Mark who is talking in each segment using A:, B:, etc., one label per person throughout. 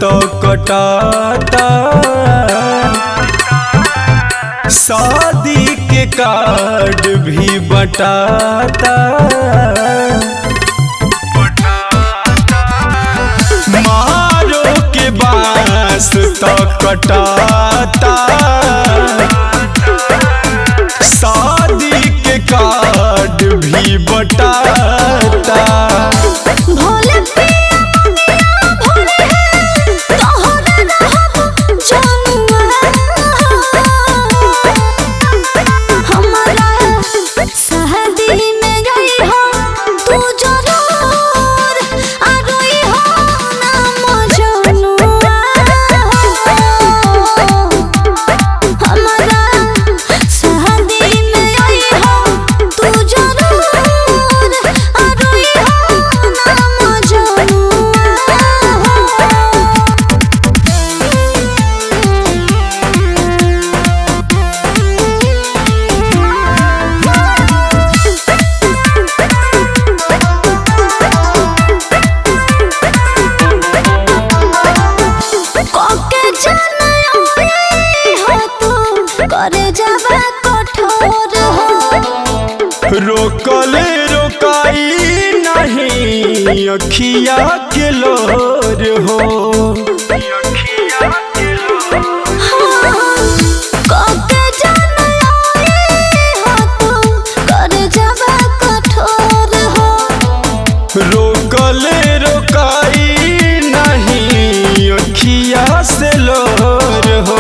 A: तो कटाता, शादी के कार्ड भी बटाता। मारो के बांस तो कटाता, शादी के कार्ड भी बटाता। रोकले रोकाई नहीं अखिया के लोर हो। रोकले रोकाई नहीं अखिया से लोर हो।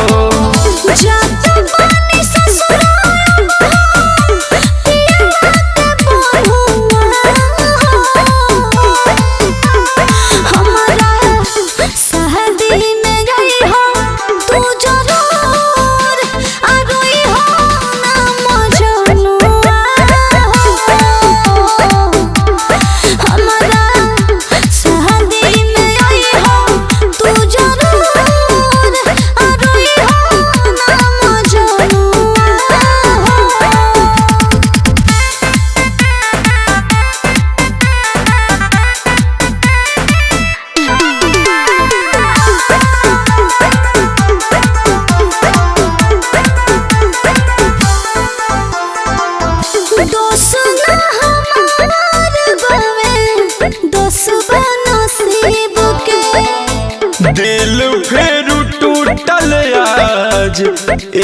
A: दिल फेर टूटल आज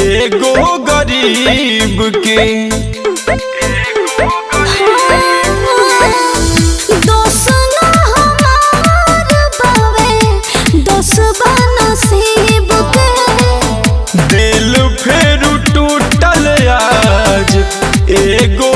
A: एगो गरीब के। दिल फेर टूटल आज एगो